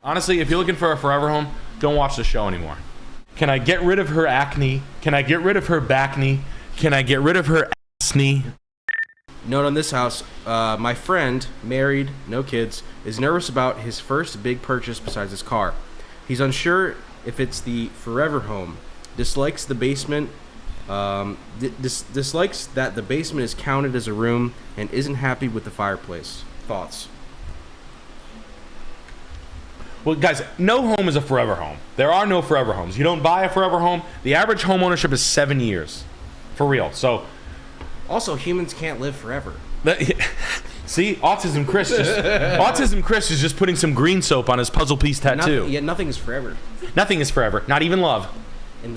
Honestly, if you're looking for a forever home, don't watch the show anymore. Can I get rid of her acne? Can I get rid of her back knee? Can I get rid of her ass knee? Note on this house, my friend, married, no kids, is nervous about his first big purchase besides his car. He's unsure if it's the forever home. Dislikes the basement. Dislikes that the basement is counted as a room and isn't happy with the fireplace. Thoughts? Well, guys, no home is a forever home. There are no forever homes. You don't buy a forever home. The average home ownership is 7 years. For real. So, also, humans can't live forever. See, Autism Chris is just putting some green soap on his puzzle piece tattoo. Nothing is forever. Nothing is forever. Not even love.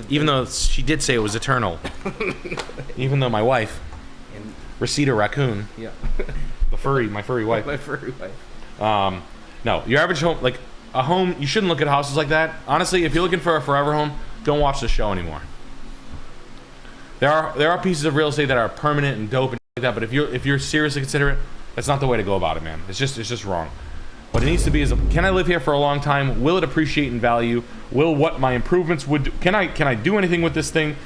Even though she did say it was eternal. Even though my wife, Rosita Raccoon, yeah, my furry wife. My furry wife. No, your average home, like a home, you shouldn't look at houses like that. Honestly, if you're looking for a forever home, don't watch the show anymore. There are pieces of real estate that are permanent and dope and like that, but if you're seriously considering it, that's not the way to go about it, man. It's just wrong. What it needs to be is, can I live here for a long time? Will it appreciate in value? Will what my improvements would do? Can I do anything with this thing?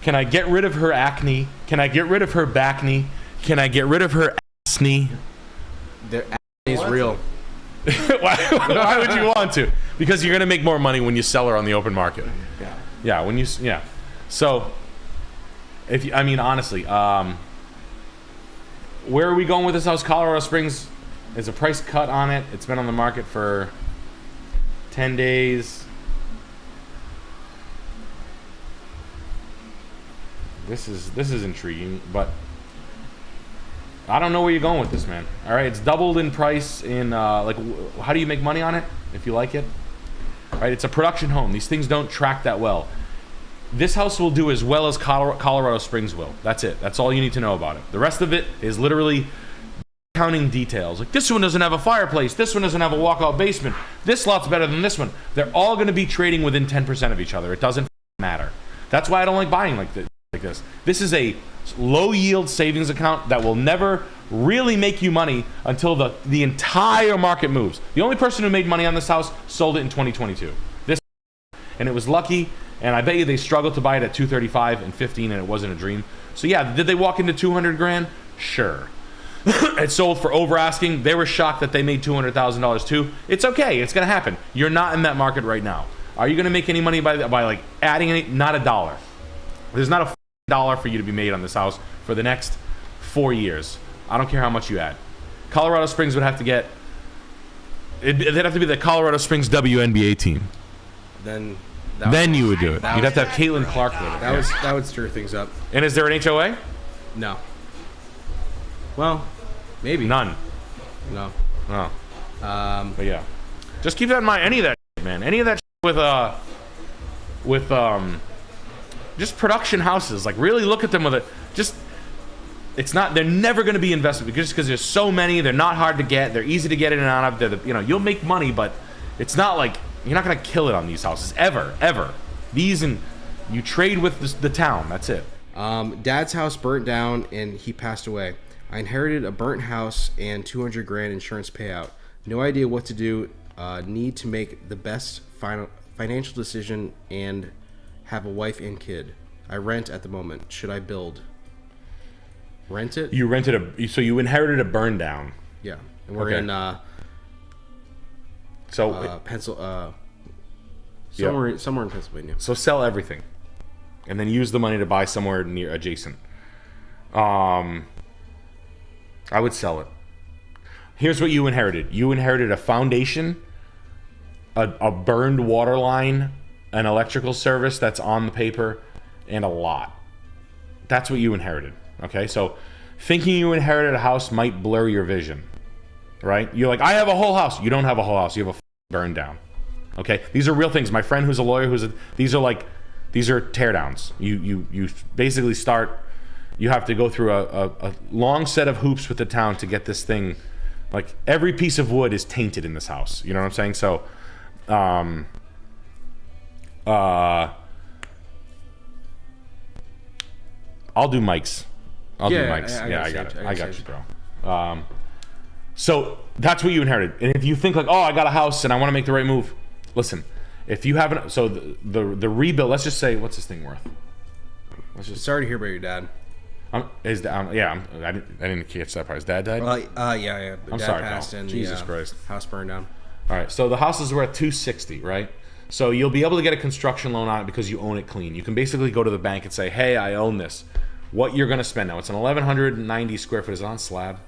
Can I get rid of her acne? Can I get rid of her back knee? Can I get rid of her ass knee? Their acne is real. Why would you want to? Because you're gonna make more money when you sell her on the open market. Yeah. So, honestly, where are we going with this house? Colorado Springs. There's a price cut on it. It's been on the market for 10 days. This is intriguing, but I don't know where you're going with this, man. All right, it's doubled in price in how do you make money on it if you like it? All right, it's a production home. These things don't track that well. This house will do as well as Colorado Springs will. That's it. That's all you need to know about it. The rest of it is literally counting details. Like, this one doesn't have a fireplace. This one doesn't have a walkout basement. This lot's better than this one. They're all going to be trading within 10% of each other. It doesn't matter. That's why I don't like buying like this. This is a low yield savings account that will never really make you money until the entire market moves. The only person who made money on this house sold it in 2022. And it was lucky. And I bet you they struggled to buy it at 235 and 15, and it wasn't a dream. So yeah, did they walk into 200 grand? Sure. It sold for over asking. They were shocked that they made $200,000 too. It's okay. It's gonna happen. You're not in that market right now. Are you gonna make any money by like adding any? Not a dollar. There's not a dollar for you to be made on this house for the next 4 years. I don't care how much you add. Colorado Springs would have to get. They'd have to be the Colorado Springs WNBA team. Then you would do it. You'd have to have Caitlin Clark with it. That would stir things up. And is there an HOA? No. Well, maybe. None. No. Oh. But yeah, just keep that in mind. Any of that shit, man. Any of that shit with just production houses. Like, really look at them with it. Just, it's not. They're never going to be investment just because there's so many. They're not hard to get. They're easy to get in and out of. You'll make money, but it's not like. You're not going to kill it on these houses, ever. These, and you trade with the town. That's it. Dad's house burnt down and he passed away. I inherited a burnt house and 200 grand insurance payout. No idea what to do. Need to make the best financial decision and have a wife and kid. I rent at the moment. Should I build? Rent it? You rented so you inherited a burn down. Yeah, and we're in. Somewhere in Pennsylvania. So sell everything, and then use the money to buy somewhere near adjacent. I would sell it. Here's what you inherited. You inherited a foundation, a burned water line, an electrical service that's on the paper, and a lot. That's what you inherited. Okay, so thinking you inherited a house might blur your vision. Right? You're like, I have a whole house. You don't have a whole house. You have a burn down. Okay? These are real things. My friend who's a lawyer, these are tear downs. You basically start, you have to go through a long set of hoops with the town to get this thing. Like, every piece of wood is tainted in this house. You know what I'm saying? So, I'll do Mike's. I got you, bro. So that's what you inherited. And if you think like, oh, I got a house and I want to make the right move, listen. If you haven't, so the rebuild. Let's just say, what's this thing worth? Sorry to hear about your dad. I didn't catch that part. His dad died. Yeah. I'm dad sorry, passed pal. and Jesus Christ. House burned down. All right, so the house is worth $260, right? So you'll be able to get a construction loan on it because you own it clean. You can basically go to the bank and say, hey, I own this. What you're going to spend now? It's an 1,190 square foot. Is it on slab?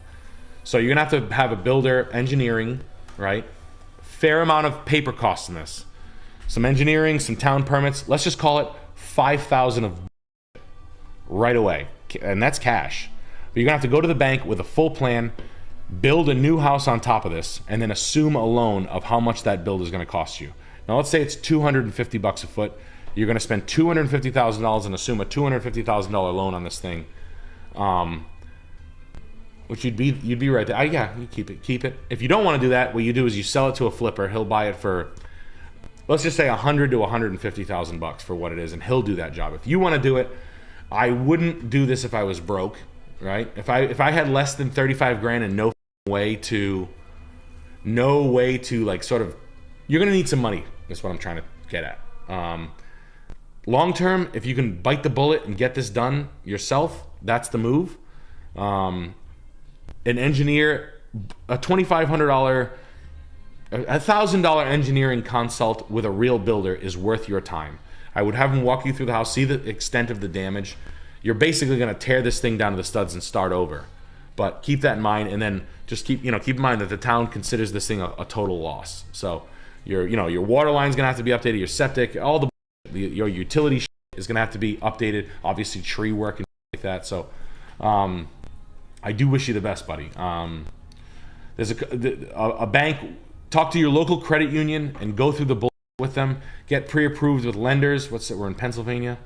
So you're going to have a builder, engineering, right? Fair amount of paper costs in this. Some engineering, some town permits. Let's just call it $5,000 of right away, and that's cash. But you're gonna have to go to the bank with a full plan, build a new house on top of this, and then assume a loan of how much that build is gonna cost you. Now let's say it's $250 a foot. You're gonna spend $250,000 and assume a $250,000 loan on this thing, which you'd be right there. Yeah, you keep it. If you don't want to do that, what you do is you sell it to a flipper. He'll buy it for, let's just say $100,000 to $150,000 for what it is, and he'll do that job. If you want to do it, I wouldn't do this if I was broke, right? If I had less than 35 grand and no way to like sort of, you're gonna need some money. That's what I'm trying to get at. Long term, if you can bite the bullet and get this done yourself, that's the move. An engineer, a $2,500, $1,000 engineering consult with a real builder is worth your time. I would have him walk you through the house, see the extent of the damage. You're basically going to tear this thing down to the studs and start over. But keep that in mind, and then just keep in mind that the town considers this thing a total loss. So your water line's going to have to be updated, your septic, all your utility is going to have to be updated. Obviously, tree work and like that. So I do wish you the best, buddy. There's a bank. Talk to your local credit union and go through the bull with them. Get pre-approved with lenders. We're in Pennsylvania.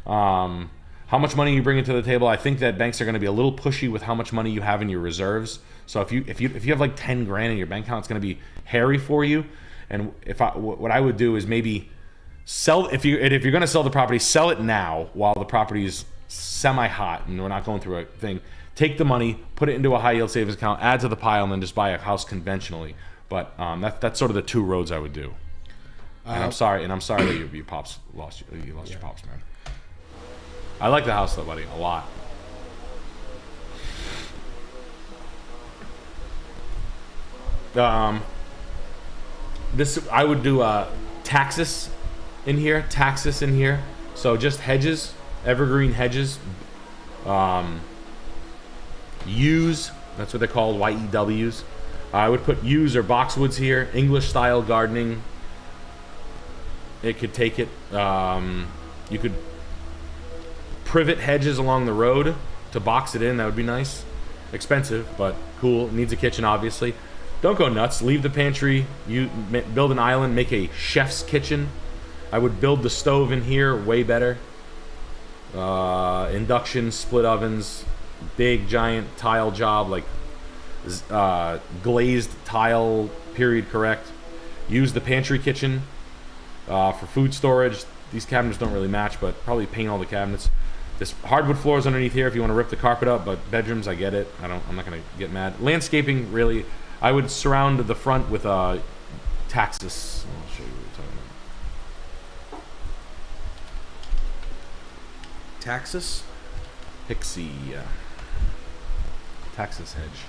How much money you bring into the table? I think that banks are going to be a little pushy with how much money you have in your reserves. So if you have like 10 grand in your bank account, it's going to be hairy for you. And what I would do is maybe sell, if you're going to sell the property, sell it now while the property's semi-hot and we're not going through a thing. Take the money, put it into a high yield savings account, add to the pile, and then just buy a house conventionally. But that's sort of the two roads I would do. And I'm sorry that your pops lost your pops, man. I like the house though, buddy, a lot. This I would do taxus in here. So just hedges, evergreen hedges. Yews, that's what they're called, YEWs. I would put yews or boxwoods here, English style gardening. It could take it. You could privet hedges along the road to box it in. That would be nice. Expensive, but cool. It needs a kitchen, obviously. Don't go nuts. Leave the pantry. You build an island. Make a chef's kitchen. I would build the stove in here. Way better. Induction, split ovens, big giant tile job like glazed tile. Period. Correct. Use the pantry kitchen for food storage. These cabinets don't really match, but probably paint all the cabinets. This hardwood floors underneath here if you want to rip the carpet up, but bedrooms, I get it. I'm not gonna get mad. Landscaping, really, I would surround the front with taxus. I'll show you what we're talking about. Taxus? Pixie, taxus hedge.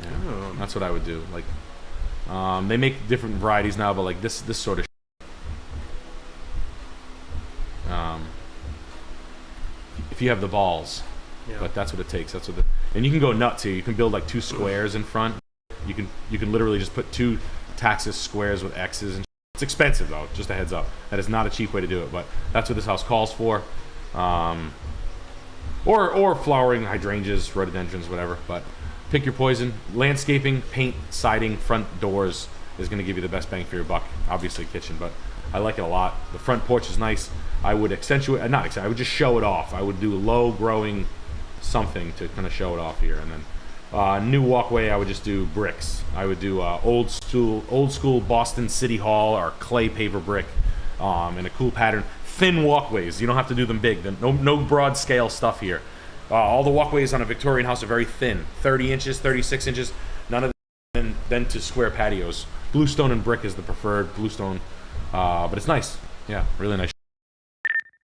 Yeah, Oh. that's what I would do. Like, they make different varieties now, but like this sort of. If you have the balls, Yeah. but that's what it takes. And you can go nuts here. You can build like 2 squares in front. You can literally just put 2 taxus squares with X's. And it's expensive though. Just a heads up. That is not a cheap way to do it, but that's what this house calls for. Or flowering hydrangeas, rhododendrons, whatever. But pick your poison. Landscaping, paint, siding, front doors is going to give you the best bang for your buck. Obviously kitchen, but I like it a lot. The front porch is nice. I would I would just show it off. I would do low growing something to kind of show it off here, and then new walkway. I would just do bricks. I would do old school Boston City Hall or clay paver brick, in a cool pattern. Thin walkways. You don't have to do them big. No broad scale stuff here. All the walkways on a Victorian house are very thin, 30 inches, 36 inches. None of than to square patios. Bluestone and brick is the preferred bluestone, but it's nice. Yeah, really nice.